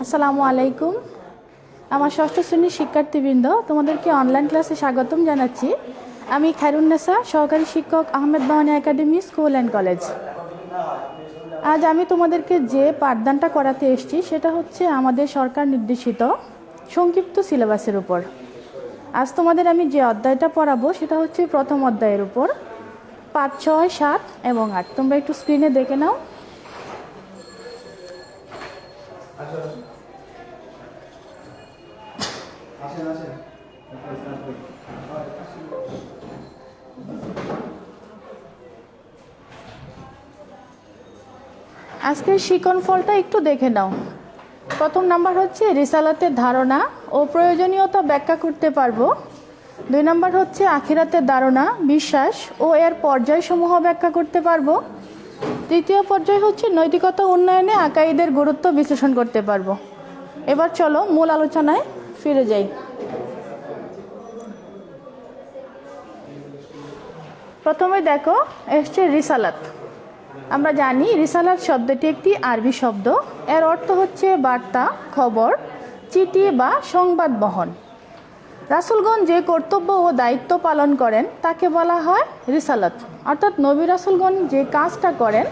আসসালামু আলাইকুম। আমার ষষ্ঠ শ্রেণীর শিক্ষার্থীবৃন্দ, তোমাদেরকে অনলাইন ক্লাসে স্বাগতম জানাচ্ছি। আমি খায়রুন্নেসা, সহকারী শিক্ষক, Ahmed Bawani academy school and college. আজ আমি তোমাদেরকে যে পাঠদানটা করাতে এসেছি সেটা হচ্ছে আমাদের সরকার নির্দেশিত সংক্ষিপ্ত সিলেবাসের উপর। আজ তোমাদের আমি যে অধ্যায়টা পড়াবো সেটা হচ্ছে প্রথম অধ্যায়ের উপর, 5, 6, 7 এবং 8। তোমরা একটু স্ক্রিনে দেখে নাও। আজকের শিকন ফলটা একটু দেখে নাও। প্রথম নাম্বার হচ্ছে রিসালাতের ধারণা ও প্রয়োজনীয়তা ব্যাখ্যা করতে পারবো। 2 নাম্বার হচ্ছে আখিরাতের ধারণা, বিশ্বাস ও এর পর্যায়সমূহ ব্যাখ্যা করতে পারবো। 3য় পর্যায় হচ্ছে নৈতিকতা উন্নয়নে আকাইদের গুরুত্ব বিশ্লেষণ করতে পারবো। এবার চলো মূল আলোচনায় ফিরে যাই। প্রথমে দেখো এসছে রিসালাত। আমরা জানি রিসালাত শব্দটি একটি আরবি শব্দ। এর অর্থ হচ্ছে বার্তা, খবর, চিঠি বা সংবাদ বহন। রাসূলগণ যে কর্তব্য ও দায়িত্ব পালন করেন তাকে বলা হয় রিসালাত। অর্থাৎ নবী রাসূলগণ যে কাজটা করেন,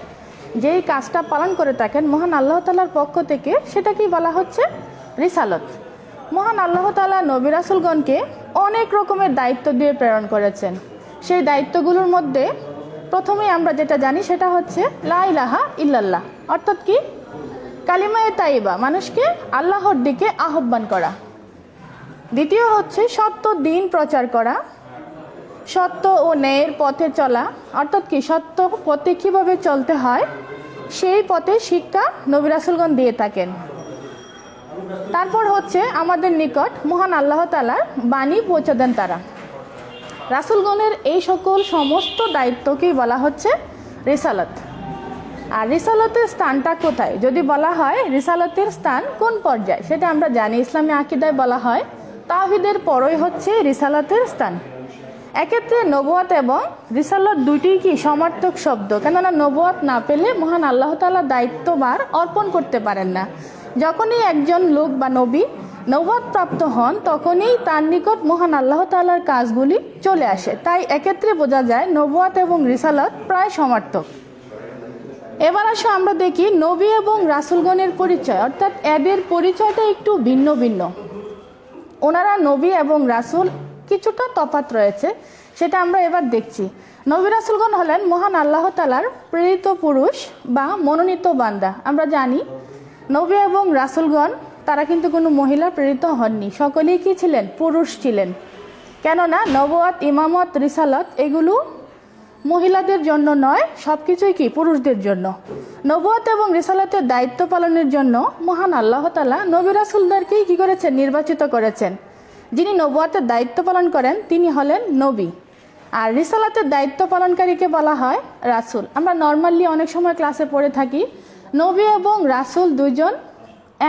যেই কাজটা পালন করে থাকেন মহান আল্লাহ তাআলার পক্ষ থেকে, সেটাকেই বলা হচ্ছে রিসালাত। মহান আল্লাহ তাআলা নবী রাসূলগণকে অনেক রকমের দায়িত্ব দিয়ে প্রেরণ করেছেন। সেই দায়িত্বগুলোর মধ্যে প্রথমেই আমরা যেটা জানি সেটা হচ্ছে লা ইলাহা ইল্লাল্লাহ, অর্থাৎ কি কালিমায়ে তাইবা, মানুষকে আল্লাহর দিকে আহ্বান করা। দ্বিতীয় হচ্ছে সত্য দিন প্রচার করা, সত্য ও ন্যায়ের পথে চলা, অর্থাৎ কি সত্য পথে কীভাবে চলতে হয় সেই পথে শিক্ষা নবী রাসূলগণ দিয়ে থাকেন। তারপর হচ্ছে আমাদের নিকট মহান আল্লাহ তাআলার বাণী পৌঁছে দেন তারা। রাসূলগণের এই সকল সমস্ত দায়িত্বকেই বলা হচ্ছে রিসালাত। আর রিসালাতের স্থানটা কোথায় যদি বলা হয়, রিসালাতের স্থান কোন পর্যায়ে সেটা আমরা জানি। ইসলামী আকীদায় বলা হয় তাওহীদের পরই হচ্ছে রিসালাতের স্থান। এক্ষেত্রে নবুয়াত এবং রিসালাত দুইটিই কি সমার্থক শব্দ, কেননা নবুয়াত না পেলে মহান আল্লাহ তাআলা দায়িত্বভার অর্পণ করতে পারেন না। যখনই একজন লোক বা নবী নবুয়াত প্রাপ্ত হন তখনই তার নিকট মহান আল্লাহ তাআলার কাজগুলি চলে আসে। তাই এক্ষেত্রে বোঝা যায় নবুয়াত এবং রিসালাত প্রায় সমার্থক। এবার আসো আমরা দেখি নবী এবং রাসূলগণের পরিচয়, অর্থাৎ এদের পরিচয়টা একটু ভিন্ন ভিন্ন। ওনারা নবী এবং রাসূল, কিছুটা তফাৎ রয়েছে, সেটা আমরা এবার দেখছি। নবী রাসূলগণ হলেন মহান আল্লাহ তাআলার প্রেরিত পুরুষ বা মনোনীত বান্দা। আমরা জানি নবী এবং রাসূলগণ তারা কিন্তু কোনো মহিলা প্রেরিত হননি, সকলেই কি ছিলেন? পুরুষ ছিলেন। কেননা নবুয়াত, ইমামত, রিসালাত এগুলো মহিলাদের জন্য নয়, সব কিছুই কি পুরুষদের জন্য। নবুয়াত এবং রিসালাতের দায়িত্ব পালনের জন্য মহান আল্লাহ তাআলা নবী রাসূলদেরকেই কি করেছেন? নির্বাচিত করেছেন। যিনি নবুয়াতের দায়িত্ব পালন করেন তিনি হলেন নবী, আর রিসালাতের দায়িত্ব পালনকারীকে বলা হয় রাসূল। আমরা নর্মালি অনেক সময় ক্লাসে পড়ে থাকি নবী এবং রাসূল দুইজন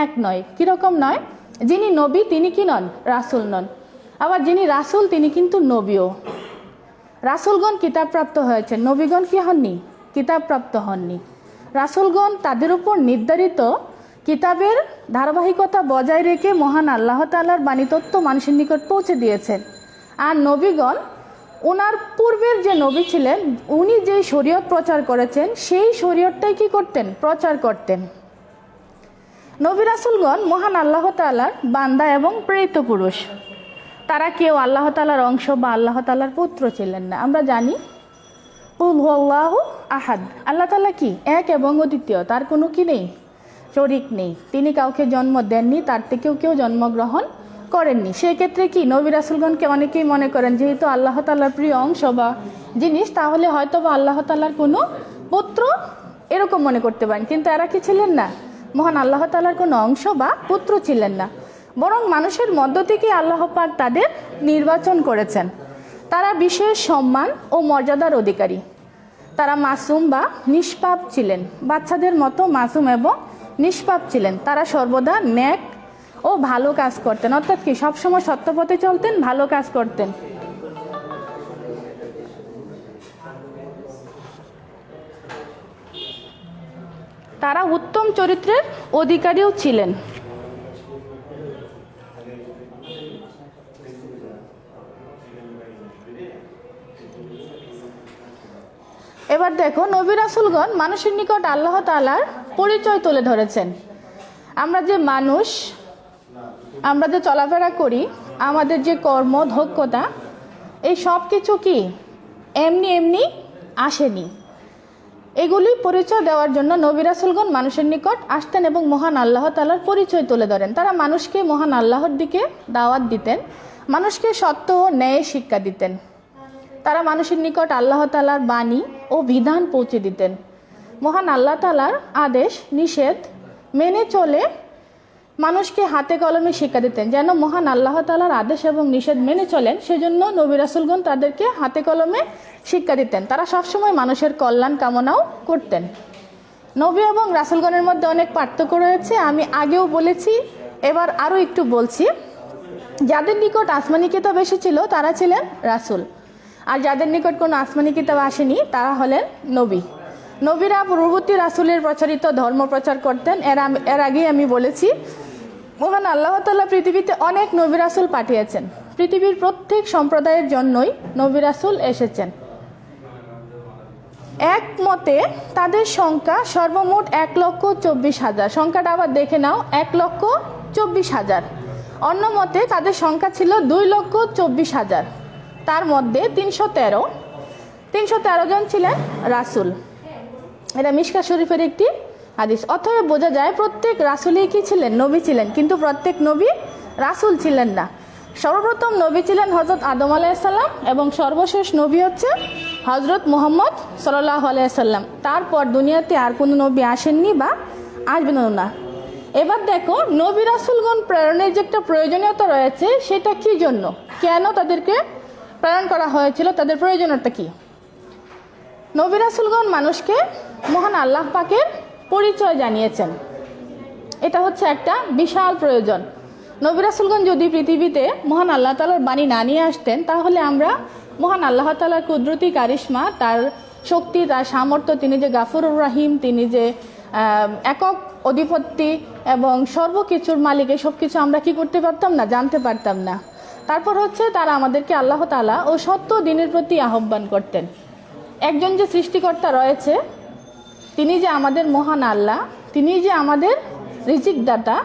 এক নয়। কীরকম নয়? যিনি নবী তিনি কি নন? রাসূল নন। আবার যিনি রাসূল তিনি কিন্তু নবীও। রাসূলগণ কিতাবপ্রাপ্ত হয়েছেন, নবীগণ কি হননি? কিতাবপ্রাপ্ত হননি। রাসূলগণ তাদের উপর নির্ধারিত কিতাবের ধারাবাহিকতা বজায় রেখে মহান আল্লাহ তাআলার বাণী তত্ত্ব মানুষের নিকট পৌঁছে দিয়েছেন। আর নবীগণ ওনার পূর্বের যে নবী ছিলেন উনি যেই শরীয়ত প্রচার করেছেন সেই শরীয়তটাই কি করতেন? প্রচার করতেন। নবী রাসূলগণ মহান আল্লাহ তাআলার বান্দা এবং প্রেরিত পুরুষ। তারা কেউ আল্লাহ তাআলার অংশ বা আল্লাহ তাআলার পুত্র ছিলেন না। আমরা জানি কুল হুয়াল্লাহু আহাদ, আল্লাহ তাআলা কি? এক এবং অদ্বিতীয়, তার কোনো কি নেই? শরীক নেই। তিনি কাউকে জন্ম দেননি, তার থেকেও কেউ জন্মগ্রহণ করেননি। সেই ক্ষেত্রে কি নবী রাসূলগণকে অনেকেই মনে করেন যেহেতু আল্লাহ তাআলার প্রিয় অংশ বা জিনিস, তাহলে হয়তো বা আল্লাহ তাআলার কোনো পুত্র, এরকম মনে করতে পারেন। কিন্তু এরা কি ছিলেন না? মহান আল্লাহ তাআলার কোনো অংশ বা পুত্র ছিলেন না, বরং মানুষের মধ্য থেকে আল্লাহ পাক তাদের নির্বাচন করেছেন। তারা বিশেষ সম্মান ও মর্যাদার অধিকারী। তারা মাসুম বা নিষ্পাপ ছিলেন, বাচ্চাদের মতো মাসুম এবং নিষ্পাপ ছিলেন। তারা সর্বদা ন্যাক ও ভালো কাজ করতেন, অর্থাৎ কি সবসময় সত্য পথে চলতেন, ভালো কাজ করতেন। তারা উত্তম চরিত্রের অধিকারীও ছিলেন। এবার দেখো, নবী রাসূলগণ মানুষের নিকট আল্লাহ তাআলার পরিচয় তুলে ধরেছেন। আমরা যে মানুষ, আমরা যে চলাফেরা করি, আমাদের যে কর্ম দক্ষতা, এই সব কিছু কি এমনি এমনি আসেনি। এগুলি পরিচয় দেওয়ার জন্য নবী রাসূলগণ মানুষের নিকট আসতেন এবং মহান আল্লাহ তাআলার পরিচয় তুলে ধরেন। তারা মানুষকে মহান আল্লাহর দিকে দাওয়াত দিতেন, মানুষকে সত্য ও ন্যায় শিক্ষা দিতেন। তারা মানুষের নিকট আল্লাহ তাআলার বাণী ও বিধান পৌঁছে দিতেন। মহান আল্লাহ তাআলার আদেশ নিষেধ মেনে চলে মানুষকে হাতে কলমে শিক্ষা দিতেন। যেন মহান আল্লাহ তাআলার আদেশ এবং নিষেধ মেনে চলেন, সেজন্য নবী রাসূলগণ তাদেরকে হাতে কলমে শিক্ষা দিতেন। তারা সবসময় মানুষের কল্যাণ কামনাও করতেন। নবী এবং রাসূলগণের মধ্যে অনেক পার্থক্য রয়েছে, আমি আগেও বলেছি, এবার আরও একটু বলছি। যাদের নিকট আসমানি কিতাব এসেছিল তারা ছিলেন রাসূল, আর যাদের নিকট কোনো আসমানি কিতাব আসেনি তারা হলেন নবী। নবীরা পূর্ববর্তী রাসূলের প্রচারিত ধর্ম প্রচার করতেন। এর আগেই আমি বলেছি, মহান আল্লাহ তাআলা পৃথিবীতে অনেক নবী রাসূল পাঠিয়েছেন। পৃথিবীর প্রত্যেক সম্প্রদায়ের জন্যই নবী রাসূল এসেছেন। এক মতে তাদের সংখ্যা সর্বমোট 1,24,000। সংখ্যাটা আবার দেখে নাও, 1,24,000। অন্য মতে তাদের সংখ্যা ছিল 2,24,000। তার মধ্যে 313 জন ছিলেন রাসূল। এটা মিশকা শরীফের একটি হাদিস। অথবা বোঝা যায় প্রত্যেক রাসূলই কি ছিলেন? নবী ছিলেন, কিন্তু প্রত্যেক নবী রাসূল ছিলেন না। সর্বপ্রথম নবী ছিলেন হযরত আদম আলাইহিস সালাম এবং সর্বশেষ নবী হচ্ছে হযরত মুহাম্মদ সাল্লাল্লাহু আলাইহি সাল্লাম। তারপর দুনিয়াতে আর কোনো নবী আসেননি বা আসবেনও না। এবার দেখো, নবী রাসূলগণ প্রেরণের যে একটা প্রয়োজনীয়তা রয়েছে, সেটা কি জন্য, কেন তাদেরকে প্রেরণ করা হয়েছিল, তাদের প্রয়োজনীয়তা কি? নবী রাসূলগণ মানুষকে মহান আল্লাহ পাকের পরিচয় জানিয়েছেন। এটা হচ্ছে একটা বিশাল প্রয়োজন। নবী রাসূলগণ যদি পৃথিবীতে মহান আল্লাহ তাআলার বাণী না নিয়ে আসতেন, তাহলে আমরা মহান আল্লাহ তাআলার কুদরতি কারিশমা, তার শক্তি, তার সামর্থ্য, তিনি যে গাফুরুর রাহিম, তিনি যে একক অধিপতি এবং সর্বকিছুর মালিক, এই সব কিছু আমরা কি করতে পারতাম না, জানতে পারতাম না। তারপর হচ্ছে তারা আমাদেরকে আল্লাহ তাআলা ও সত্য দিনের প্রতি আহ্বান করতেন। একজন যে সৃষ্টিকর্তা রয়েছে, তিনি যে আমাদের মহান আল্লাহ, তিনি যে আমাদের রিজিক দাতা,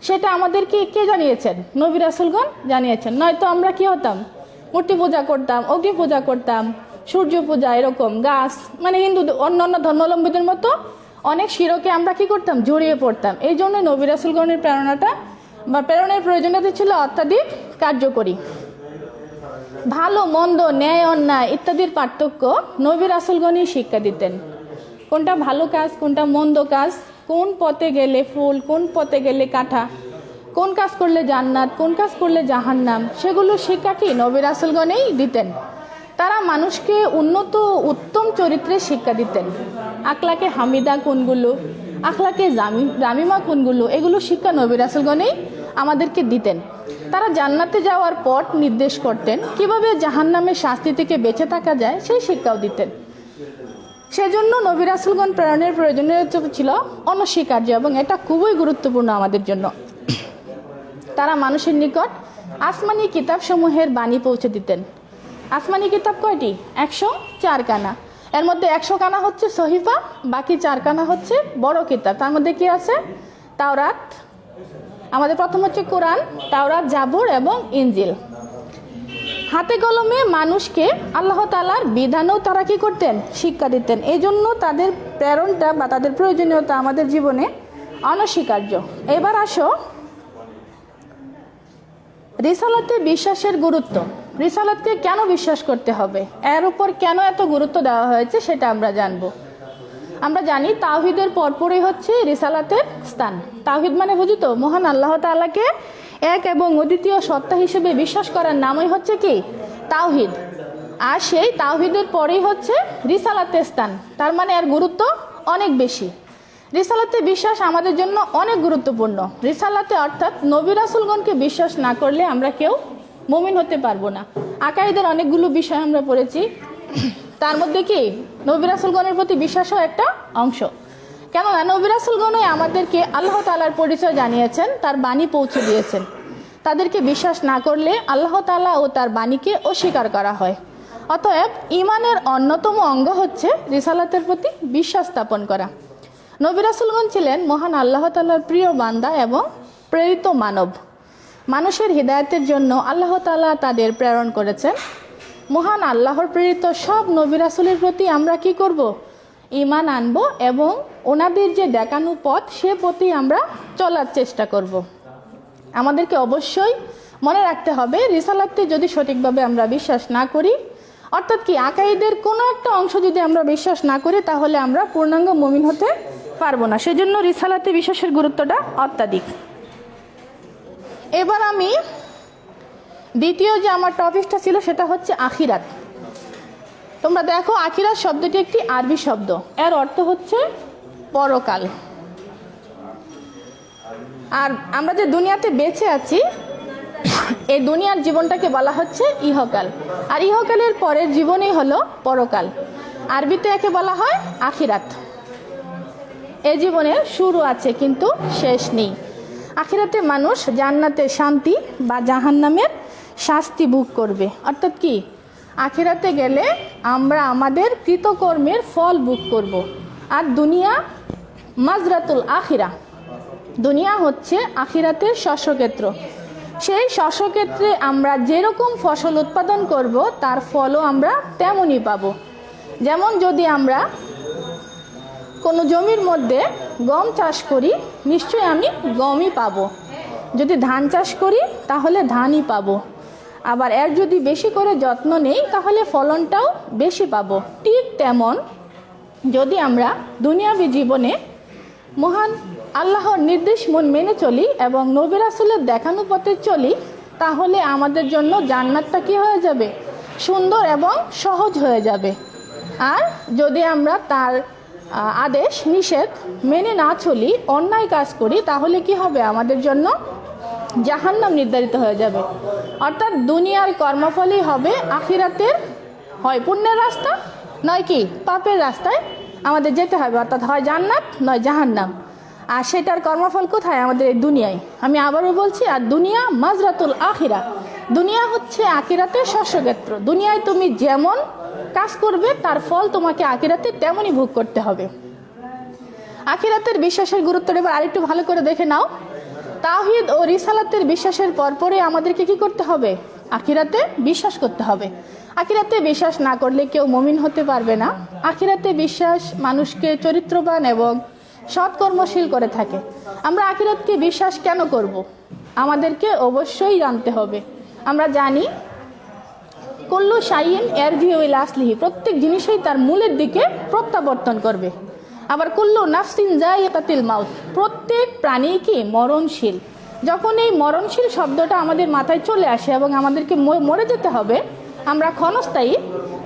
সেটা আমাদেরকে কে জানিয়েছেন? নবী রাসূলগণ জানিয়েছেন। নয়তো আমরা কি হতাম? মূর্তি পূজা করতাম, অগ্নি পূজা করতাম, সূর্য পূজা, এরকম গাছ, মানে হিন্দু অন্যান্য ধর্মাবলম্বীদের মতো অনেক শিরকে আমরা কি করতাম? জড়িয়ে পড়তাম। এই জন্য নবী রাসূলগণের প্রেরণাটা বা প্রেরণের প্রয়োজনীয়তা ছিল অত্যাধিক কার্যকরী। ভালো মন্দ, ন্যায় অন্যায় ইত্যাদির পার্থক্য নবী রাসূলগণই শিক্ষা দিতেন। কোনটা ভালো কাজ, কোনটা মন্দ কাজ, কোন পথে গেলে ফুল, কোন পথে গেলে কাঁটা, কোন কাজ করলে জান্নাত, কোন কাজ করলে জাহান্নাম, সেগুলো শিক্ষা কি নবী রাসূলগণই দিতেন। তারা মানুষকে উন্নত উত্তম চরিত্রের শিক্ষা দিতেন। আখলাকে হামিদা কোনগুলো, আখলাকে জামিমা কোনগুলো, এগুলো শিক্ষা নবী রাসূলগণই আমাদেরকে দিতেন। তারা জান্নাতে যাওয়ার পথ নির্দেশ করতেন, কিভাবে জাহান্নামের শাস্তি থেকে বেঁচে থাকা যায় সেই শিক্ষাও দিতেন। সেজন্য নবী রাসূলগণ প্রেরণের প্রয়োজনীয়তা ছিল অনস্বীকার্য এবং এটা খুবই গুরুত্বপূর্ণ আমাদের জন্য। তারা মানুষের নিকট আসমানি কিতাবসমূহের বাণী পৌঁছে দিতেন। আসমানি কিতাব কয়টি? 104 খানা। এর মধ্যে 100 খানা হচ্ছে সহিফা, বাকি 4 খানা হচ্ছে বড় কিতাব। তার মধ্যে কি আছে? তাওরাত, আমাদের প্রথম হচ্ছে কোরআন, তাওরাত, জাবুর এবং ইনজিল। হাতে কলমে মানুষকে আল্লাহ তাআলার বিধানও তারা কি করতেন? শিক্ষা দিতেন। এই জন্য তাদের প্রেরণটা বা তাদের প্রয়োজনীয়তা আমাদের জীবনে অনস্বীকার্য। এবার আসো রিসালাতে বিশ্বাসের গুরুত্ব। রিসালাতকে কেন বিশ্বাস করতে হবে, এর উপর কেন এত গুরুত্ব দেওয়া হয়েছে, সেটা আমরা জানব। আমরা জানি তাওহীদের পরপরই হচ্ছে রিসালাতের স্থান। তাওহীদ মানে বুঝি তো, মহান আল্লাহ তাআলাকে এক এবং অদ্বিতীয় সত্তা হিসেবে বিশ্বাস করার নামই হচ্ছে কি? তাওহীদ। আর সেই তাওহীদের পরেই হচ্ছে রিসালাতের স্থান। তার মানে এর গুরুত্ব অনেক বেশি। রিসালাতে বিশ্বাস আমাদের জন্য অনেক গুরুত্বপূর্ণ। রিসালাতে অর্থাৎ নবী রাসূলগণকে বিশ্বাস না করলে আমরা কেউ মুমিন হতে পারবো না। আকাইদের অনেকগুলো বিষয় আমরা পড়েছি, তার মধ্যে কি নবী রাসূলগণের প্রতি বিশ্বাসও একটা অংশ। কেননা নবী রাসূলগণই আমাদেরকে আল্লাহ তাআলার পরিচয় জানিয়েছেন, তার বাণী পৌঁছে দিয়েছেন। তাদেরকে বিশ্বাস না করলে আল্লাহ তাআলা ও তার বাণীকে অস্বীকার করা হয়। অতএব ঈমানের অন্যতম অঙ্গ হচ্ছে রিসালাতের প্রতি বিশ্বাস স্থাপন করা। নবী রাসূলগণ ছিলেন মহান আল্লাহ তাআলার প্রিয় বান্দা এবং প্রেরিত মানব। মানুষের হিদায়াতের জন্য আল্লাহ তাআলা তাদের প্রেরণ করেছেন। মহান আল্লাহর প্রেরিত সব নবী রাসূলের প্রতি আমরা কি করব? ঈমান আনব এবং ওনাদের যে দেখানো পথ সে পথেই আমরা চলার চেষ্টা করব। আমাদেরকে অবশ্যই মনে রাখতে হবে, রিসালাতে যদি সঠিকভাবে আমরা বিশ্বাস না করি, অর্থাৎ কি আকাইদের কোনো একটা অংশ যদি আমরা বিশ্বাস না করি, তাহলে আমরা পূর্ণাঙ্গ মুমিন হতে পারবো না। সেজন্য রিসালাতে বিশ্বাসের গুরুত্বটা অত্যাধিক। এবার আমি দ্বিতীয় যে আমার টপিকটা ছিল সেটা হচ্ছে আখিরাত। তোমরা দেখো, আখিরাত শব্দটি একটি আরবি শব্দ, এর অর্থ হচ্ছে পরকাল। আর আমরা যে দুনিয়াতে বেঁচে আছি, এই দুনিয়ার জীবনটাকে বলা হচ্ছে ইহকাল, আর ইহকালের পরের জীবনই হলো পরকাল। আরবিতে একে বলা হয় আখিরাত। এই জীবনের শুরু আছে কিন্তু শেষ নেই। আখিরাতে মানুষ জান্নাতের শান্তি বা জাহান্নামের শাস্তি ভোগ করবে। অর্থাৎ কি, আখিরাতে গেলে আমরা আমাদের কৃতকর্মের ফল ভোগ করব। আর দুনিয়া মাজরাতুল আখিরা, দুনিয়া হচ্ছে আখিরাতের শস্যক্ষেত্র। সেই শস্যক্ষেত্রে আমরা যেরকম ফসল উৎপাদন করব তার ফলও আমরা তেমনই পাব। যেমন যদি আমরা কোনো জমির মধ্যে গম চাষ করি, নিশ্চয়ই আমি গমই পাবো। যদি ধান চাষ করি তাহলে ধানই পাবো। আবার এর যদি বেশি করে যত্ন নেই তাহলে ফলনটাও বেশি পাবো। ঠিক তেমন যদি আমরা দুনিয়াবী জীবনে মহান আল্লাহর নির্দেশ মেনে চলি এবং নবী রাসূলের দেখানো পথে চলি, তাহলে আমাদের জন্য জান্নাতটা কি হয়ে যাবে? সুন্দর এবং সহজ হয়ে যাবে। আর যদি আমরা তার আদেশ নিষেধ মেনে না চলি, অন্যায় কাজ করি, তাহলে কি হবে? আমাদের জন্য জাহান্নাম নির্ধারিত হয়ে যাবে। অর্থাৎ দুনিয়ার কর্মফলই হবে আখিরাতের হয় পুণ্যের রাস্তা, নয় কি পাপের রাস্তায় আমাদের যেতে হবে। অর্থাৎ হয় জান্নাত নয় জাহান্নাম। আর সেটার কর্মফল কোথায়? আমাদের এই দুনিয়ায়। আমি আবারও বলছি, আর দুনিয়া মাজরাতুল আখিরা, দুনিয়া হচ্ছে আখিরাতের শস্যক্ষেত্র। দুনিয়ায় তুমি যেমন কাজ করবে তার ফল তোমাকে আখিরাতে তেমনই ভোগ করতে হবে। আখিরাতের বিশ্বাসের গুরুত্বটা এবার আরেকটু ভালো করে দেখে নাও। তাওহীদ ও রিসালাতের বিশ্বাসের পরপরই আমাদেরকে কি করতে হবে? আখিরাতে বিশ্বাস করতে হবে। আখিরাতে বিশ্বাস না করলে কেউ মুমিন হতে পারবে না। আখিরাতে বিশ্বাস মানুষকে চরিত্রবান এবং সৎকর্মশীল করে থাকে। আমরা আখিরাতকে বিশ্বাস কেন করব? আমাদেরকে অবশ্যই জানতে হবে। আমরা জানি কুল্লু শাইইন ইয়ারজিউ ইলা আসলিহি, প্রত্যেক জিনিসই তার মূলের দিকে প্রত্যাবর্তন করবে। আবার কুল্লু নাফসিন যায়িকাতুল মাউত, প্রত্যেক প্রাণী কি মরণশীল। যখন এই মরণশীল শব্দটা আমাদের মাথায় চলে আসে এবং আমাদেরকে মরে যেতে হবে, আমরা ক্ষণস্থায়ী,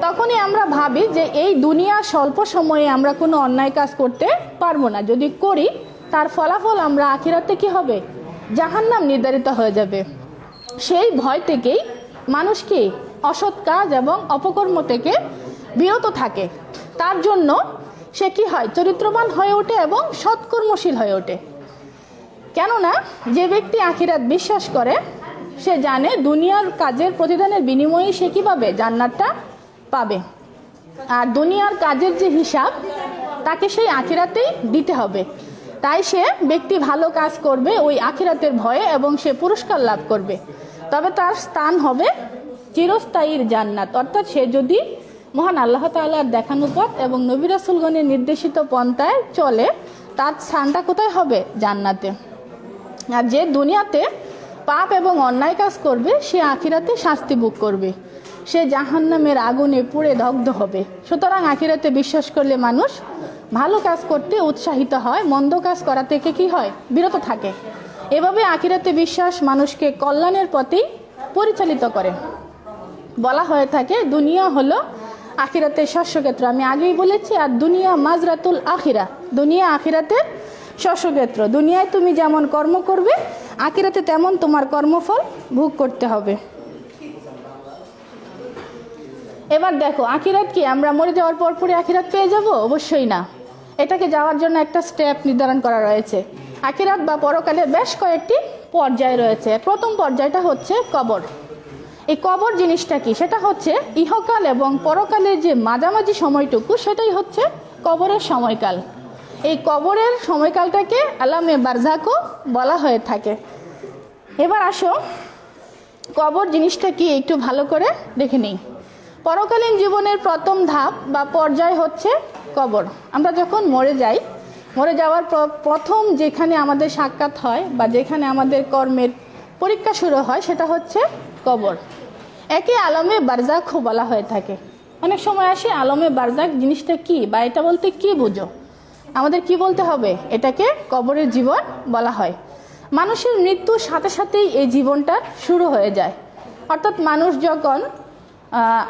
তখনই আমরা ভাবি যে এই দুনিয়া স্বল্প সময়ে আমরা কোনো অন্যায় কাজ করতে পারবো না। যদি করি তার ফলাফল আমরা আখিরাতে কি হবে? জাহান্নাম নির্ধারিত হয়ে যাবে। সেই ভয় থেকেই মানুষ কি অসৎ কাজ এবং অপকর্ম থেকে বিরত থাকে। তার জন্য সে কি হয়? চরিত্রবান হয়ে ওঠে এবং সৎকর্মশীল হয়ে ওঠে। কেননা যে ব্যক্তি আখিরাত বিশ্বাস করে সে জানে দুনিয়ার কাজের প্রতিদানের বিনিময়ে সে কী পাবে? জান্নাতটা পাবে। আর দুনিয়ার কাজের যে হিসাব তাকে সেই আখিরাতেই দিতে হবে। তাই সে ব্যক্তি ভালো কাজ করবে ওই আখিরাতের ভয়ে এবং সে পুরস্কার লাভ করবে। তবে তার স্থান হবে চিরস্থায়ীর জান্নাত। অর্থাৎ সে যদি মহান আল্লাহ তাআলার দেখানো পথ এবং নবী রাসূলগণের নির্দেশিত পন্থায় চলে, তার স্থানটা কোথায় হবে? জান্নাতে। আর যে দুনিয়াতে পাপ এবং অন্যায় কাজ করবে সে আখিরাতে শাস্তি ভোগ করবে, সে জাহান্নামের আগুনে পুড়ে দগ্ধ হবে। সুতরাং আখিরাতে বিশ্বাস করলে মানুষ ভালো কাজ করতে উৎসাহিত হয়, মন্দ কাজ করা থেকে কি হয়? বিরত থাকে। এভাবে আখিরাতে বিশ্বাস মানুষকে কল্যাণের পথেই পরিচালিত করে। বলা হয়ে থাকে দুনিয়া হলো আখিরাতের শস্যক্ষেত্র। আমি আগেই বলেছি, আর দুনিয়া মাজরাতুল আখিরা, দুনিয়া আখিরাতের শস্যক্ষেত্র। দুনিয়ায় তুমি যেমন কর্ম করবে আখিরাতে তেমন তোমার কর্মফল ভোগ করতে হবে। এবার দেখো, আখিরাত কি আমরা মরে যাওয়ার পর পরে আখিরাত পেয়ে যাব? অবশ্যই না। এটাকে যাওয়ার জন্য একটা স্টেপ নির্ধারণ করা রয়েছে। আখিরাত বা পরকালের বেশ কয়েকটি পর্যায় রয়েছে। প্রথম পর্যায়টা হচ্ছে কবর। এই কবর জিনিসটা কি? সেটা হচ্ছে ইহকাল এবং পরকালের যে মাঝামাঝি সময়টুকু, সেটাই হচ্ছে কবরের সময়কাল। এই কবরের সময়কালটাকে আলামে বারজাকও বলা হয়ে থাকে। এবার আসো কবর জিনিসটা কি একটু ভালো করে দেখে নিই। পরকালীন জীবনের প্রথম ধাপ বা পর্যায় হচ্ছে কবর। আমরা যখন মরে যাই, মরে যাওয়ার প্রথম যেখানে আমাদের সাক্ষাৎ হয় বা যেখানে আমাদের কর্মের পরীক্ষা শুরু হয়, সেটা হচ্ছে কবর। একে আলমে বারজাকও বলা হয়ে থাকে। অনেক সময় আসে আলমে বারজাক জিনিসটা কি বা এটা বলতে কি বুঝো, আমাদের কি বলতে হবে? এটাকে কবরের জীবন বলা হয়। মানুষের মৃত্যুর সাথে সাথেই এই জীবনটা শুরু হয়ে যায়। অর্থাৎ মানুষ যখন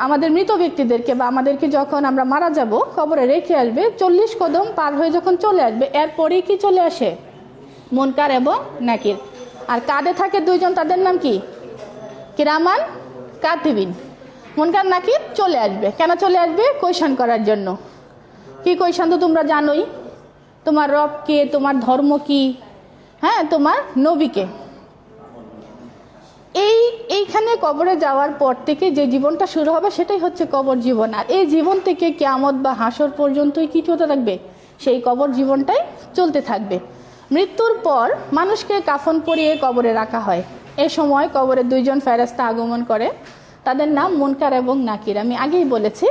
আমাদের মৃত ব্যক্তিদেরকে বা আমাদেরকে যখন আমরা মারা যাব কবরে রেখে আসবে, 40 কদম পার হয়ে যখন চলে আসবে, এরপরেই কি চলে আসে? মুনকার এবং নাকির। আর কাঁধে থাকে দুইজন, তাদের নাম কি? কিরামান কাতিবিন। মুনকার নাকির চলে আসবে। কেন চলে আসবে? কোয়েশন করার জন্য। কি কোয়েশন তো তোমরা জানোই, তোমার রব কে, তোমার ধর্ম কি, হ্যাঁ, তোমার নবীকে। এইখানে কবরে যাওয়ার পর থেকে যে জীবনটা শুরু হবে সেটাই হচ্ছে কবর জীবন। আর এই জীবন থেকে কিয়ামত বা হাসর পর্যন্তই কি চলতে থাকবে? সেই কবর জীবনটাই চলতে থাকবে। মৃত্যুর পর মানুষকে কাফন পরিয়ে কবরে রাখা হয়। এ সময় কবরে দুইজন ফেরেশতা আগমন করে, তাদের নাম মুনকার এবং নাকির। আমি আগেই বলেছি,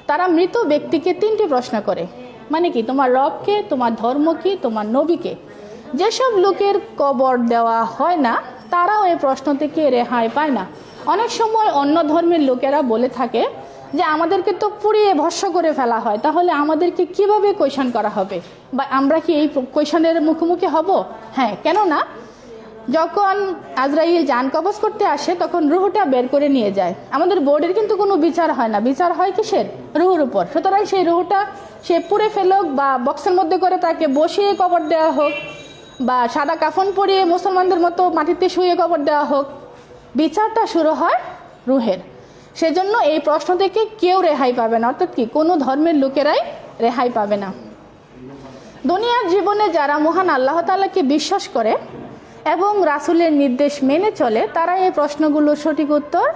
তারা মৃত ব্যক্তিকে 3টি প্রশ্ন করে। মানে কি? তোমার রবকে, তোমার ধর্ম কি, তোমার নবীকে। যেসব লোকের কবর দেওয়া হয় না তারাও এই প্রশ্ন থেকে রেহাই পায় না। অনেক সময় অন্য ধর্মের লোকেরা বলে থাকে যে আমাদেরকে তো পুড়িয়ে ভস্ম করে ফেলা হয়, তাহলে আমাদেরকে কিভাবে কোয়েশন করা হবে বা আমরা কি এই কোয়েশনের মুখোমুখি হব? হ্যাঁ, কেন না? যখন আজরাইল জান কবজ করতে আসে তখন রুহটা বের করে নিয়ে যায়। আমাদের বোর্ডের কিন্তু কোনো বিচার হয় না, বিচার হয় কিসের? রুহুর উপর। সুতরাং সেই রুহটা সে পুড়ে ফেলুক বা বক্সের মধ্যে করে তাকে বসিয়ে কবর দেওয়া হোক বা সাদা কাফন পরিয়ে মুসলমানদের মতো মাটিতে শুয়ে কবর দেওয়া হোক, বিচারটা শুরু হয় রুহের। সেজন্য এই প্রশ্ন থেকে কেউ রেহাই পাবে না, অর্থাৎ কি কোনো ধর্মের লোকেরাই রেহাই পাবে না। দুনিয়ার জীবনে যারা মহান আল্লাহ তাআলাকে বিশ্বাস করে এবং রাসূলের নির্দেশ মেনে চলে, তারা এই প্রশ্নগুলোর সঠিক উত্তর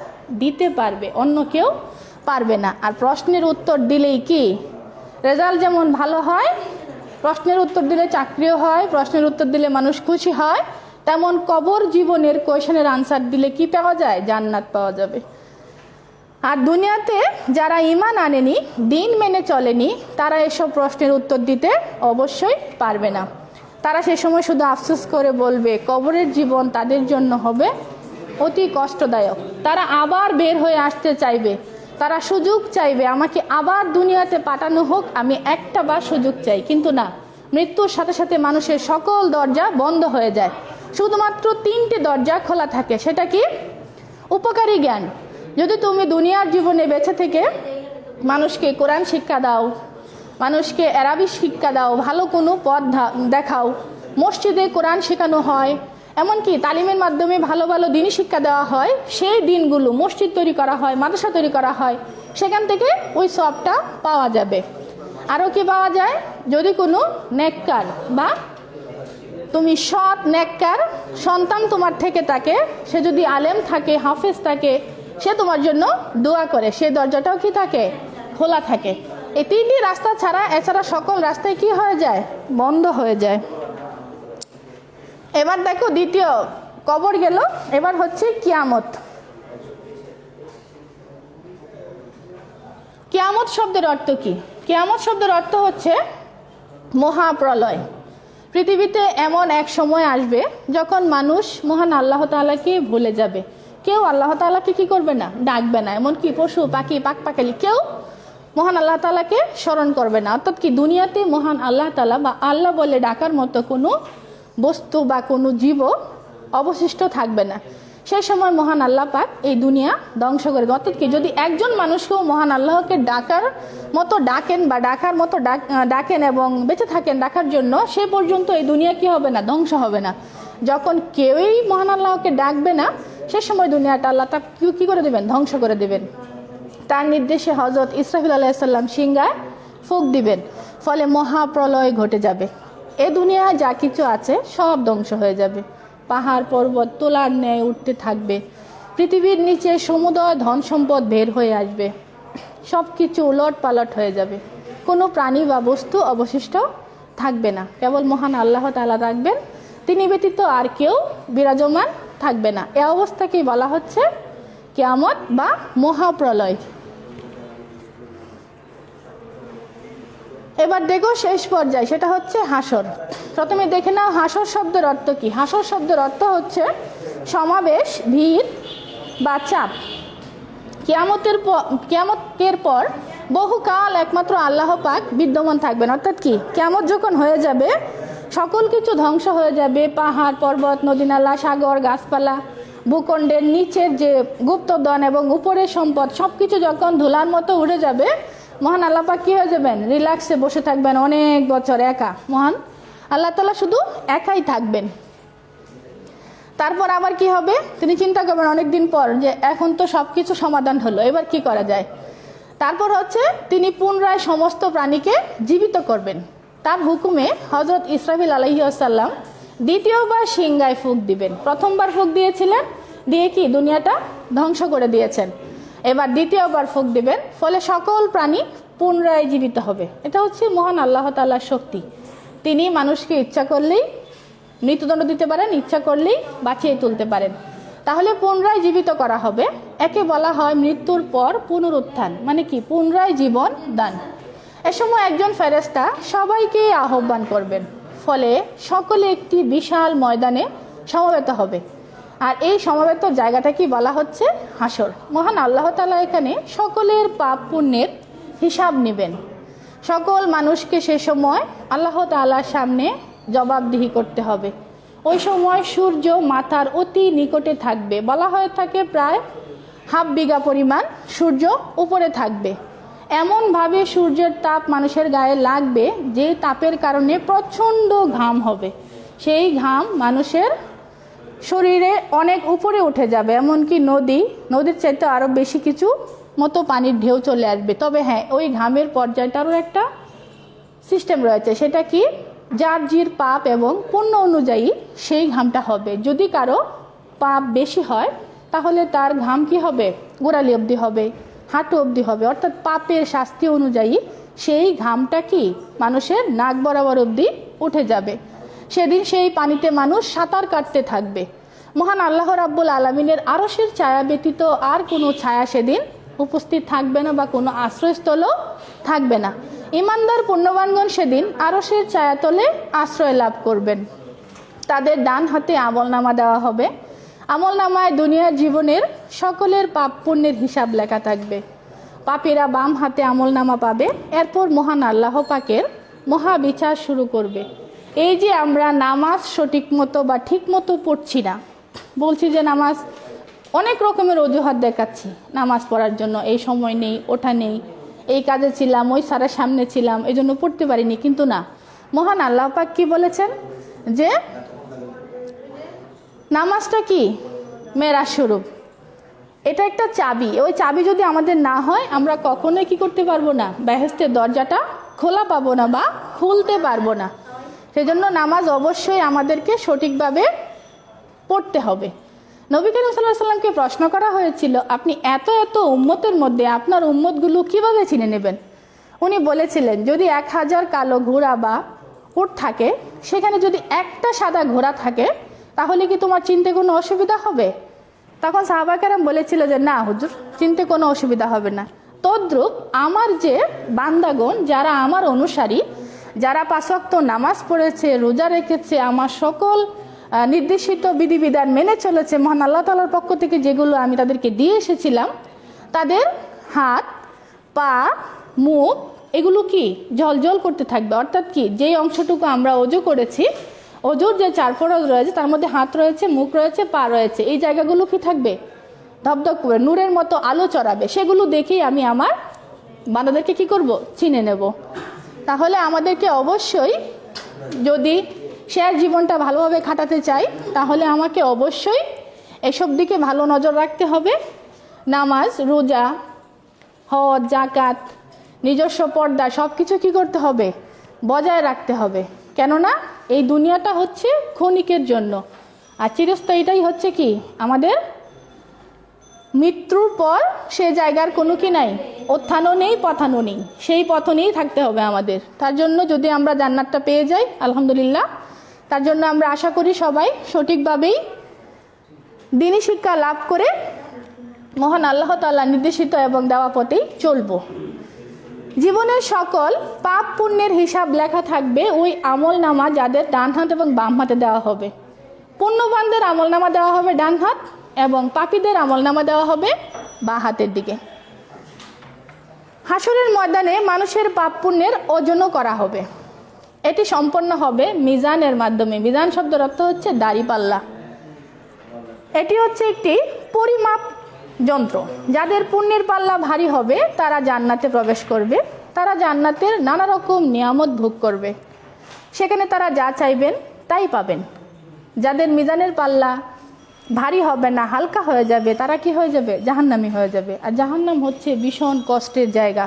দিতে পারবে, অন্য কেউ পারবে না। আর প্রশ্নের উত্তর দিলেই কি রেজাল্ট যেমন ভালো হয়, প্রশ্নের উত্তর দিলে চাকরিও হয়, প্রশ্নের উত্তর দিলে মানুষ খুশি হয়, তেমন কবর জীবনের কোয়েশনের আনসার দিলে কি পাওয়া যায়? জান্নাত পাওয়া যাবে। আর দুনিয়াতে যারা ঈমান আনেনি, দিন মেনে চলেনি, তারা এসব প্রশ্নের উত্তর দিতে অবশ্যই পারবে না। তারা সে সময় শুধু আফসোস করে বলবে কবরের জীবন তাদের জন্য হবে অতি কষ্টদায়ক। তারা আবার বের হয়ে আসতে চাইবে, তারা সুযোগ চাইবে, আমাকে আবার দুনিয়াতে পাঠানো হোক, আমি একটা বার সুযোগ চাই। কিন্তু না, মৃত্যুর সাথে সাথে মানুষের সকল দরজা বন্ধ হয়ে যায়। শুধুমাত্র 3টি দরজা খোলা থাকে। সেটা কি? উপকারী জ্ঞান। যদি তুমি দুনিয়ার জীবনে বেঁচে থেকে মানুষকে কোরআন শিক্ষা দাও, মানুষকে আরবি শিক্ষা দাও, ভালো কোনো পথ দেখাও, মসজিদে কোরআন শেখানো হয়, এমনকি তালিমের মাধ্যমে ভালো ভালো দিনই শিক্ষা দেওয়া হয়, সেই দিনগুলো মসজিদ তৈরি করা হয়, মাদ্রাসা তৈরি করা হয়, সেখান থেকে ওই সবটা পাওয়া যাবে। আরও কি পাওয়া যায়? যদি কোনো নেককার বা তুমি সৎ নেককার সন্তান তোমার থেকে থাকে, সে যদি আলেম থাকে, হাফেজ থাকে, সে তোমার জন্য দোয়া করে, সেই দরজাটাও কি থাকে? খোলা থাকে। এই 3টি রাস্তা ছাড়া এছাড়া সকল রাস্তায় কি হয়ে যায়? বন্ধ হয়ে যায়। এবার দেখো, দ্বিতীয় কবর গেল, এবার হচ্ছে কিয়ামত। কিয়ামত শব্দের অর্থ কি? কিয়ামত শব্দের অর্থ হচ্ছে মহাপ্রলয়। পৃথিবীতে এমন এক সময় আসবে যখন মানুষ মহান আল্লাহ তাআলাকে ভুলে যাবে। কেউ আল্লাহ তাআলাকে কি করবে না? ডাকবে না। এমনকি পশু পাখি পাকপাখালি কেউ মহান আল্লাহ তাআলাকে স্মরণ করবে না। অর্থাৎ কি দুনিয়াতে মহান আল্লাহ তাআলা বা আল্লাহ বলে ডাকার মতো কোনো বস্তু বা কোনো জীব অবশিষ্ট থাকবে না। সেই সময় মহান আল্লাহ পাক এই দুনিয়া ধ্বংস করে দেবে। অর্থাৎ কি যদি একজন মানুষকেও মহান আল্লাহকে ডাকার মতো ডাকেন বা ডাকার মতো ডাকেন এবং বেঁচে থাকেন ডাকার জন্য, সে পর্যন্ত এই দুনিয়া কি হবে না? ধ্বংস হবে না। যখন কেউই মহান আল্লাহকে ডাকবে না, সে সময় দুনিয়াটা আল্লাহ তা কি করে দেবেন? ধ্বংস করে দেবেন। তার নির্দেশে হযরত ইসরাফিল আলাইহিস সালাম সিংহায় ফুঁক দিবেন। ফলে মহাপ্রলয় ঘটে যাবে। এ দুনিয়ায় যা কিছু আছে সব ধ্বংস হয়ে যাবে, পাহাড় পর্বত তোলার ন্যায় উঠতে থাকবে, পৃথিবীর নিচে সমুদয় ধন সম্পদ বের হয়ে আসবে, সব কিছু উলট পালট হয়ে যাবে, কোনো প্রাণী বা বস্তু অবশিষ্ট থাকবে না, কেবল মহান আল্লাহ তাআলা থাকবেন, তিনি ব্যতীত আর কেউ বিরাজমান থাকবে না। এ অবস্থাকেই বলা হচ্ছে কিয়ামত বা মহাপ্রলয়। এবার দেখো শেষ পর্যায়ে, সেটা হচ্ছে হাসর। প্রথমে দেখে নাও হাসর শব্দের অর্থ কি। হাসর শব্দের অর্থ হচ্ছে সমাবেশ, ভিড় বা চাপ। কিয়ামতের পর বহুকাল একমাত্র আল্লাহ পাক বিদ্যমান থাকবেন, অর্থাৎ কি কিয়ামত যখন হয়ে যাবে সকল কিছু ধ্বংস হয়ে যাবে, পাহাড় পর্বত নদী নালা সাগর গাছপালা ভূখণ্ডের নিচের যে গুপ্তধন এবং উপরের সম্পদ সব কিছু যখন ধুলার মতো উড়ে যাবে, মহান আল্লাহ পাক কি হয়ে যাবেন, রিল্যাক্সে বসে থাকবেন অনেক বছর একা। মহান আল্লাহ তাআলা শুধু একাই থাকবেন। তারপর আবার কি হবে, তিনি চিন্তা করবেন অনেকদিন পর যে এখন তো সব কিছু সমাধান হলো, এবার কি করা যায়। তারপর হচ্ছে তিনি পুনরায় সমস্ত প্রাণীকে জীবিত করবেন। তার হুকুমে হযরত ইসরাফিল আলাইহিস সালাম দ্বিতীয়বার সিংহায় ফুঁক দিবেন। প্রথমবার ফুঁক দিয়েছিলেন, দিয়ে কি দুনিয়াটা ধ্বংস করে দিয়েছেন। এবার দ্বিতীয়বার ফুঁক দিবেন, ফলে সকল প্রাণী পুনরায় জীবিত হবে। এটা হচ্ছে মহান আল্লাহ তাআলার শক্তি। তিনি মানুষকে ইচ্ছা করলেই মৃত্যুদণ্ড দিতে পারেন, ইচ্ছা করলেই বাঁচিয়ে তুলতে পারেন। তাহলে পুনরায় জীবিত করা হবে। একে বলা হয় মৃত্যুর পর পুনরুত্থান, মানে কি পুনরায় জীবন দান। এ সময় একজন ফেরেশতা সবাইকে আহ্বান করবেন, ফলে সকলে একটি বিশাল ময়দানে সমবেত হবে। আর এই সমবেত জায়গাটা কি বলা হচ্ছে হাসর। মহান আল্লাহ তাআলা এখানে সকলের পাপ পুণ্যের হিসাব নেবেন। সকল মানুষকে সে সময় আল্লাহ তাআলার সামনে জবাবদিহি করতে হবে। ওই সময় সূর্য মাথার অতি নিকটে থাকবে, বলা হয়ে থাকে প্রায় হাফ বিঘা পরিমাণ সূর্য উপরে থাকবে। এমনভাবে সূর্যের তাপ মানুষের গায়ে লাগবে যে তাপের কারণে প্রচণ্ড ঘাম হবে। সেই ঘাম মানুষের শরীরে অনেক উপরে উঠে যাবে, এমনকি নদীর চাইতে আরও বেশি কিছু মতো পানির ঢেউ চলে আসবে। তবে হ্যাঁ, ওই ঘামের পর্যায়টারও একটা সিস্টেম রয়েছে, সেটা কি যার জির পাপ এবং পুণ্য অনুযায়ী সেই ঘামটা হবে। যদি কারো পাপ বেশি হয় তাহলে তার ঘাম কি হবে, গোড়ালি অবধি হবে, হাঁটু অবধি হবে, অর্থাৎ পাপের শাস্তি অনুযায়ী সেই ঘামটা কি মানুষের নাক বরাবর অবধি উঠে যাবে। সেদিন সেই পানিতে মানুষ সাঁতার কাটতে থাকবে। মহান আল্লাহ রাব্বুল আলামিনের আরশের ছায়া ব্যতীত আর কোনো ছায়া সেদিন উপস্থিত থাকবে না বা কোনো আশ্রয়স্থলও থাকবে না। ইমানদার পুণ্যবানগণ সেদিন আরশের ছায়াতলে আশ্রয় লাভ করবেন। তাদের ডান হাতে আমলনামা দেওয়া হবে। আমলনামায় দুনিয়ার জীবনের সকলের পাপ পুণ্যের হিসাব লেখা থাকবে। পাপীরা বাম হাতে আমলনামা পাবে। এরপর মহান আল্লাহ পাকের মহাবিচার শুরু করবে। এই যে আমরা নামাজ সঠিক মতো বা ঠিক মতো পড়ছি না, বলছি যে নামাজ অনেক রকমের অজুহাত দেখাচ্ছি নামাজ পড়ার জন্য, এই সময় নেই, ওঠা নেই, এই কাজে ছিলাম, ওই স্যারের সামনে ছিলাম, এই জন্য পড়তে পারিনি। কিন্তু না, মহান আল্লাহ পাক কি বলেছেন যে নামাজটা কি মেরাজ স্বরূপ, এটা একটা চাবি। ওই চাবি যদি আমাদের না হয় আমরা কখনোই কি করতে পারবো না, বেহেশতের দরজাটা খোলা পাবো না বা খুলতে পারবো না। সেজন্য নামাজ অবশ্যই আমাদেরকে সঠিকভাবে পড়তে হবে। নবী করিম সাল্লাল্লাহু আলাইহি ওয়াসাল্লামকে প্রশ্ন করা হয়েছিল, আপনি এত এত উম্মতের মধ্যে আপনার উম্মতগুলো কিভাবে চিনে নেবেন? উনি বলেছিলেন, যদি 1000 কালো ঘোড়া বা উট থাকে, সেখানে যদি একটা সাদা ঘোড়া থাকে, তাহলে কি তোমার চিনতে কোনো অসুবিধা হবে? তখন সাহাবা কেরাম বলেছিল যে না হুজুর, চিনতে কোনো অসুবিধা হবে না। তদ্রূপ আমার যে বান্দাগণ, যারা আমার অনুসারী, যারা 5 ওয়াক্ত নামাজ পড়েছে, রোজা রেখেছে, আমার সকল নির্দেশিত বিধিবিধান মেনে চলেছে, মহান আল্লাহ তাআলার পক্ষ থেকে যেগুলো আমি তাদেরকে দিয়ে এসেছিলাম, তাদের হাত পা মুখ এগুলো কি ঝলঝল করতে থাকবে। অর্থাৎ কি, যেই অংশটুকু আমরা অজু করেছি, অজুর যে 4 ফরজ রয়েছে তার মধ্যে হাত রয়েছে, মুখ রয়েছে, পা রয়েছে, এই জায়গাগুলো কি থাকবে ধপধপ করে নূরের মতো আলো চড়াবে। সেগুলো দেখেই আমি আমার বান্দাদেরকে কি করব, চিনে নেব। তাহলে আমাদেরকে অবশ্যই, যদি শেষ জীবনটা ভালোভাবে কাটাতে চাই, তাহলে আমাকে অবশ্যই এসব দিকে ভালো নজর রাখতে হবে। নামাজ, রোজা, হজ, যাকাত, নিজস্ব পর্দা সব কিছু কী করতে হবে, বজায় রাখতে হবে, কেননা এই দুনিয়াটা হচ্ছে ক্ষণিকের জন্য, আর চিরস্থায়ীটাই হচ্ছে কি আমাদের মৃত্যুর পর সে জায়গার কোনো কি নাই, উত্থানও নেই পথানও নেই, সেই পথ নিয়েই থাকতে হবে আমাদের। তার জন্য যদি আমরা জান্নাতটা পেয়ে যাই আলহামদুলিল্লাহ, তার জন্য আমরা আশা করি সবাই সঠিকভাবেই দ্বীনি শিক্ষা লাভ করে মহান আল্লাহ তাআলা নির্দেশিত এবং দেওয়া পথেই চলব। জীবনের সকল পাপ পুণ্যের হিসাব লেখা থাকবে ওই আমল নামা যাদের ডান হাত এবং বাম হাতে দেওয়া হবে। পুণ্যবানদের আমল নামা দেওয়া হবে ডান হাত এবং পাপীদের আমল নামা দেওয়া হবে বাঁ হাতের দিকে। হাসরের ময়দানে মানুষের পাপ পুণ্যের ওজনও করা হবে। এটি সম্পন্ন হবে মিজানের মাধ্যমে। মিজান শব্দের অর্থ হচ্ছে দাঁড়িপাল্লা। এটি হচ্ছে একটি পরিমাপ যন্ত্র। যাদের পুণ্যের পাল্লা ভারী হবে তারা জান্নাতে প্রবেশ করবে, তারা জান্নাতের নানা রকম নিয়ামত ভোগ করবে, সেখানে তারা যা চাইবেন তাই পাবেন। যাদের মিজানের পাল্লা ভারী হবে না, হালকা হয়ে যাবে, তারা কি হয়ে যাবে? জাহান্নামী হয়ে যাবে। আর জাহান্নাম হচ্ছে ভীষণ কষ্টের জায়গা,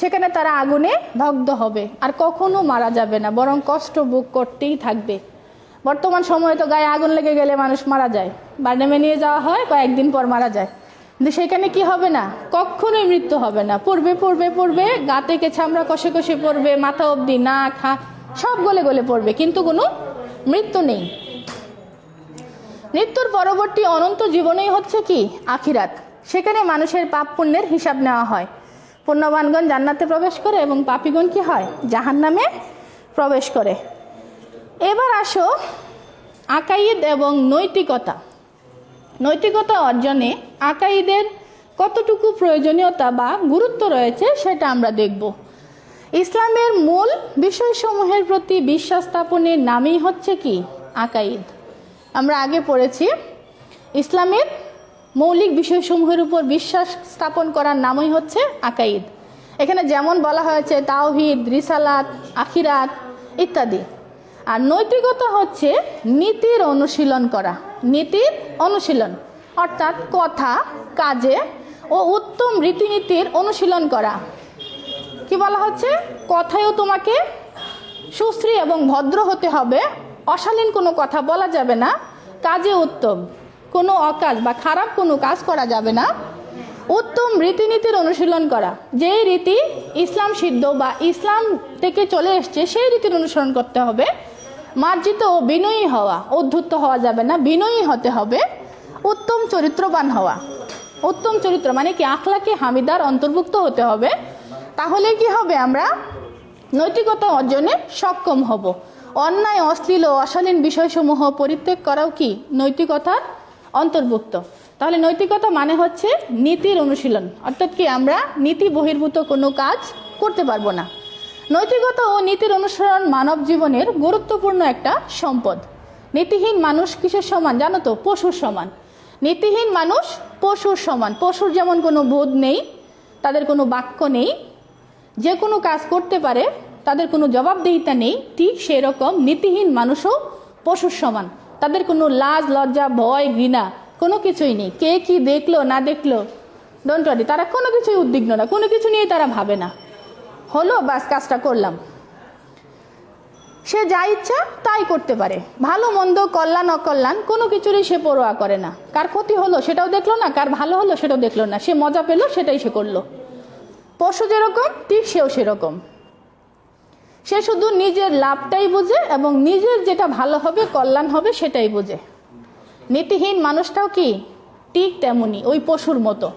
সেখানে তারা আগুনে দগ্ধ হবে আর কখনো মারা যাবে না, বরং কষ্ট ভোগ করতেই থাকবে। বর্তমান সময়ে তো গায়ে আগুন লেগে গেলে মানুষ মারা যায়, বার্নেমে নিয়ে যাওয়া হয়, কয়েকদিন পর মারা যায়, কিন্তু সেখানে কি হবে না, কখনোই মৃত্যু হবে না। পড়বে পড়বে পড়বে, গা থেকে চামড়া কষে কষে পড়বে, মাথা অবধি নাক হাত সব গলে গলে পড়বে, কিন্তু কোনো মৃত্যু নেই। মৃত্যুর পরবর্তী অনন্ত জীবনেই হচ্ছে কি আখিরাত। সেখানে মানুষের পাপ পুণ্যের হিসাব নেওয়া হয়। পুণ্যবানগণ জান্নাতে প্রবেশ করে এবং পাপীগণ কি হয়? জাহান্নামে প্রবেশ করে। এবার আসো আকাইদ এবং নৈতিকতা। নৈতিকতা অর্জনে আকাইদের কতটুকু প্রয়োজনীয়তা বা গুরুত্ব রয়েছে সেটা আমরা দেখব। ইসলামের মূল বিষয়সমূহের প্রতি বিশ্বাস স্থাপনের নামই হচ্ছে কি আকাইদ। আমরা আগে পড়েছি ইসলামের মৌলিক বিষয়সমূহের উপর বিশ্বাস স্থাপন করার নামই হচ্ছে আকাইদ। এখানে যেমন বলা হয়েছে তাওহীদ, রিসালাত, আখিরাত ইত্যাদি। আর নৈতিকতা হচ্ছে নীতির অনুশীলন করা, নীতির অনুশীলন অর্থাৎ কথা কাজে ও উত্তম রীতিনীতির অনুশীলন করা। কি বলা হচ্ছে? কথায়ও তোমাকে সুশ্রী এবং ভদ্র হতে হবে, অশালীন কোনো কথা বলা যাবে না, কাজে উত্তম, কোনো অকাজ বা খারাপ কোনো কাজ করা যাবে না, উত্তম রীতিনীতির অনুশীলন করা, যেই রীতি ইসলাম সিদ্ধ বা ইসলাম থেকে চলে এসছে সেই রীতির অনুসরণ করতে হবে। মার্জিত ও বিনয়ী হওয়া, উদ্ধত হওয়া যাবে না, বিনয়ী হতে হবে। উত্তম চরিত্রবান হওয়া, উত্তম চরিত্র মানে কি আখলাকে হামিদার অন্তর্ভুক্ত হতে হবে, তাহলে কি হবে? আমরা নৈতিকতা অর্জনে সক্ষম হব। অন্যায়, অশ্লীল ও অশালীন বিষয়সমূহ পরিত্যাগ করাও কি নৈতিকতার অন্তর্ভুক্ত। তাহলে নৈতিকতা মানে হচ্ছে নীতির অনুশীলন, অর্থাৎ কি আমরা নীতি বহির্ভূত কোনো কাজ করতে পারবো না। নৈতিকতা ও নীতির অনুসরণ মানব জীবনের গুরুত্বপূর্ণ একটা সম্পদ। নীতিহীন মানুষ কিসের সমান জানো তো? পশুর সমান। নীতিহীন মানুষ পশুর সমান। পশুর যেমন কোনো বোধ নেই, তাদের কোনো বাক্য নেই, যে কোনো কাজ করতে পারে, তাদের কোনো জবাবদিহিতা নেই, ঠিক সেরকম নীতিহীন মানুষও পশুর সমান। তাদের কোনো লাজ লজ্জা ভয় ঘৃণা কোনো কিছুই নেই। কে কি দেখলো না দেখলো ডোন্ট ওয়ারি, তারা কোনো কিছুই উদ্বিগ্ন না, কোনো কিছু নিয়ে তারা ভাবে না। হলো বাস, কাজটা করলাম। সে যা ইচ্ছা তাই করতে পারে, ভালো মন্দ কল্যাণ অকল্যাণ কোনো কিছুরই সে পরোয়া করে না। কার ক্ষতি হলো সেটাও দেখলো না, কার ভালো হলো সেটাও দেখলো না, সে মজা পেলো সেটাই সে করলো। পশু যেরকম ঠিক সেও সেরকম। সে শুধু নিজের লাভটাই বোঝে এবং নিজের যেটা ভালো হবে কল্যাণ হবে সেটাই বোঝে। নীতিহীন মানুষটাও কি ঠিক তেমনি ওই পশুর মতো।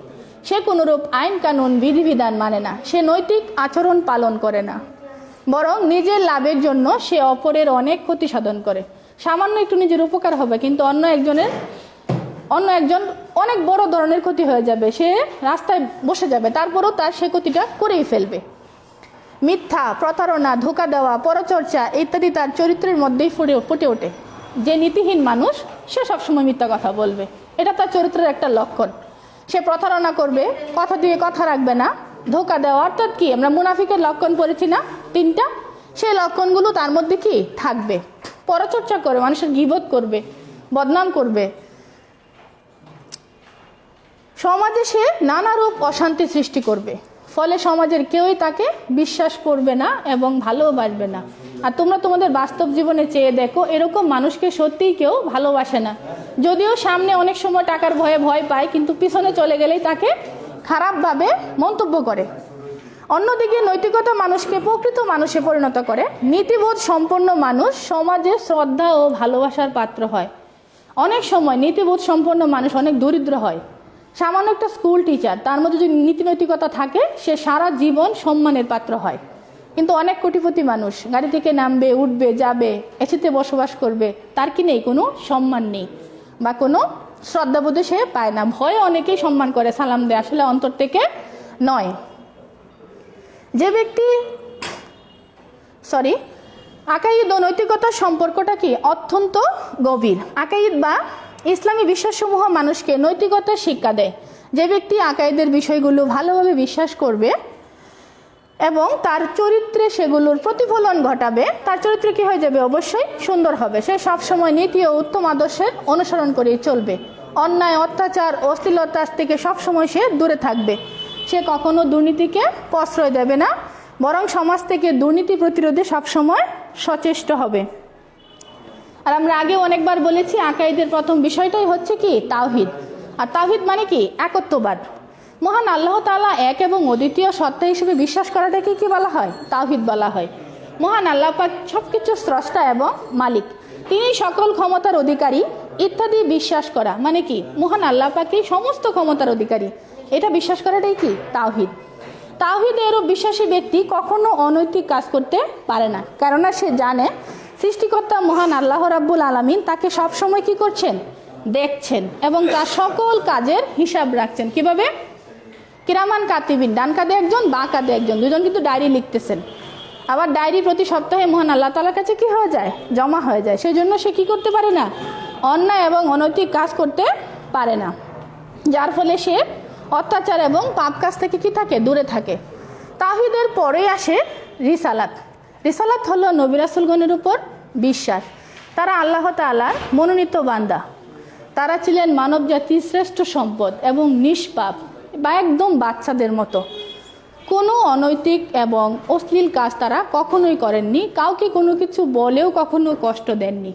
সে কোনোরূপ আইন কানুন বিধিবিধান মানে না, সে নৈতিক আচরণ পালন করে না, বরং নিজের লাভের জন্য সে অপরের অনেক ক্ষতি সাধন করে। সামান্য একটু নিজের উপকার হবে কিন্তু অন্য একজন অনেক বড় ধরনের ক্ষতি হয়ে যাবে, সে রাস্তায় বসে যাবে, তারপরও তার সে ক্ষতিটা করেই ফেলবে। মিথ্যা, প্রতারণা, ধোঁকা দেওয়া, পরচর্চা ইত্যাদি তার চরিত্রের মধ্যেই ফুটে ওঠে। যে নীতিহীন মানুষ সে সবসময় মিথ্যা কথা বলবে, এটা তার চরিত্রের একটা লক্ষণ। সে প্রতারণা করবে, কথা দিয়ে কথা রাখবে না, ধোঁকা দেওয়া অর্থাৎ কি আমরা মুনাফিকের লক্ষণ পড়েছি না 3টা, সেই লক্ষণগুলো তার মধ্যে কি থাকবে। পরচর্চা করে, মানুষের গীবত করবে, বদনাম করবে, সমাজে সে নানা রূপ অশান্তি সৃষ্টি করবে। ফলে সমাজের কেউই তাকে বিশ্বাস করবে না এবং ভালোবাসবে না। আর তোমরা তোমাদের বাস্তব জীবনে চেয়ে দেখো, এরকম মানুষকে সত্যিই কেউ ভালোবাসে না। যদিও সামনে অনেক সময় টাকার ভয়ে ভয় পায়, কিন্তু পিছনে চলে গেলেই তাকে খারাপভাবে মন্তব্য করে। অন্যদিকে নৈতিকতা মানুষকে প্রকৃত মানুষে পরিণত করে। নীতিবোধ সম্পন্ন মানুষ সমাজে শ্রদ্ধা ও ভালোবাসার পাত্র হয়। অনেক সময় নীতিবোধ সম্পন্ন মানুষ অনেক দরিদ্র হয়। সামান্য একটা স্কুল টিচার, তার মধ্যে যদি নীতি নৈতিকতা থাকে, সে সারা জীবন সম্মানের পাত্র হয়। কিন্তু অনেক কোটিপতি মানুষ গাড়ি থেকে নামবে, উঠবে, যাবে, এসিতে বসবাস করবে, তার কি নেই? কোনো সম্মান নেই বা কোনো শ্রদ্ধাবোধ সে পায় না। ভয়ে অনেকেই সম্মান করে, সালাম দেয়, আসলে অন্তর থেকে নয়। যে ব্যক্তি আকাইদ ও নৈতিকতার সম্পর্কটা কি অত্যন্ত গভীর। আকাইদ বা ইসলামী বিশ্বাসসমূহ মানুষকে নৈতিকতার শিক্ষা দেয়। যে ব্যক্তি আকাইদের বিষয়গুলো ভালোভাবে বিশ্বাস করবে এবং তার চরিত্রে সেগুলোর প্রতিফলন ঘটাবে, তার চরিত্র কি হয়ে যাবে? অবশ্যই সুন্দর হবে। সে সবসময় নীতি ও উত্তম আদর্শের অনুসরণ করেই চলবে। অন্যায়, অত্যাচার, অশ্লীলতার থেকে সবসময় সে দূরে থাকবে। সে কখনো দুর্নীতিকে প্রশ্রয় দেবে না, বরং সমাজ থেকে দুর্নীতি প্রতিরোধে সবসময় সচেষ্ট হবে। আর আমরা আগে অনেকবার বলেছি, আকাইদের প্রথম বিষয়টাই হচ্ছে কি? তাওহীদ। আর তাওহীদ মানে কি? একত্ববাদ। মহান আল্লাহ তাআলা এক এবং অদ্বিতীয় সত্তা হিসেবে বিশ্বাস করাটাকে কি বলা হয়? তাওহীদ বলা হয়। মহান আল্লাহ পাক সবকিছু স্রষ্টা এবং মালিক, তিনি সকল ক্ষমতার অধিকারী ইত্যাদি বিশ্বাস করা মানে কি? মহান আল্লাহ পাকই সমস্ত ক্ষমতার অধিকারী, এটা বিশ্বাস করাটাই কি? তাওহীদ। তাওহীদে এরূপ বিশ্বাসী ব্যক্তি কখনো অনৈতিক কাজ করতে পারে না, কেননা সে জানে সৃষ্টিকর্তা মহান আল্লাহ রাব্বুল আলামিন তাকে সবসময় কি করছেন? দেখছেন এবং তার সকল কাজের হিসাব রাখছেন। কিভাবে? কিরামান কাতিবিন, ডান কাঁধে একজন, বাঁ কাঁধে একজন, দুজন কিন্তু ডায়েরি লিখতেছেন। আবার ডায়েরি প্রতি সপ্তাহে মহান আল্লাহ তাআলার কাছে কি হয়ে যায়? জমা হয়ে যায়। সেই জন্য সে কি করতে পারে না? অন্যায় এবং অনৈতিক কাজ করতে পারে না, যার ফলে সে অত্যাচার এবং পাপ কাজ থেকে কি থাকে? দূরে থাকে। তাওহীদের পরে আসে রিসালাত। রিসালাত হলো নবী রাসূলগণের উপর বিশ্বাস। তারা আল্লাহ তাআলার মনোনীত বান্দা। তারা ছিলেন মানব জাতির শ্রেষ্ঠ সম্পদ এবং নিষ্পাপ বা একদম বাচ্চাদের মতো। কোনো অনৈতিক এবং অশ্লীল কাজ তারা কখনোই করেননি, কাউকে কোনো কিছু বলেও কখনো কষ্ট দেননি।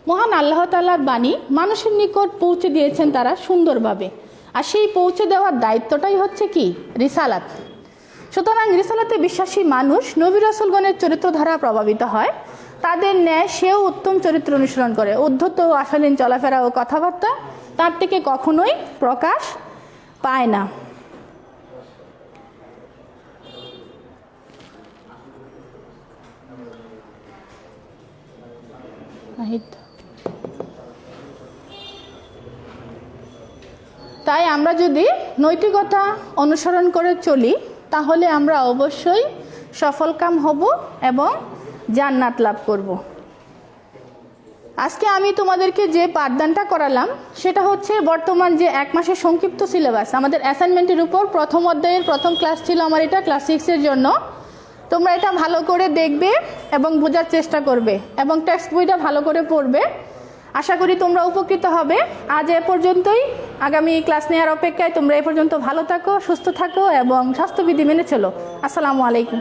মহান আল্লাহ তাআলার বাণী মানুষের নিকট পৌঁছে দিয়েছেন তারা সুন্দরভাবে। আর সেই পৌঁছে দেওয়ার দায়িত্বটাই হচ্ছে কি? রিসালাত। সুতরাং রিসালাতে বিশ্বাসী মানুষ নবী রাসূলগণের চরিত্র দ্বারা প্রভাবিত হয়। তাদের ন্যায় সেও উত্তম চরিত্র অনুসরণ করে। উদ্ধত ও অশালীন চলাফেরা ও কথাবার্তা তার থেকে কখনোই প্রকাশ পায় না। তাই আমরা যদি নৈতিকতা অনুসরণ করে চলি, তাহলে আমরা অবশ্যই সফলকাম হব এবং জান্নাত লাভ করব। আজকে আমি তোমাদেরকে যে পাঠদানটা করালাম সেটা হচ্ছে বর্তমান যে 1 মাসের সংক্ষিপ্ত সিলেবাস, আমাদের অ্যাসাইনমেন্টের উপর প্রথম অধ্যায়ের প্রথম ক্লাস ছিল আমার এটা, ক্লাস 6-এর জন্য। তোমরা এটা ভালো করে দেখবে এবং বোঝার চেষ্টা করবে এবং টেক্সট বইটা ভালো করে পড়বে। আশা করি তোমরা উপকৃত হবে। আজ এ পর্যন্তই। আগামী ক্লাস নেওয়ার অপেক্ষায় তোমরা এ পর্যন্ত ভালো থাকো, সুস্থ থাকো এবং স্বাস্থ্যবিধি মেনে চলো। আসসালামু আলাইকুম।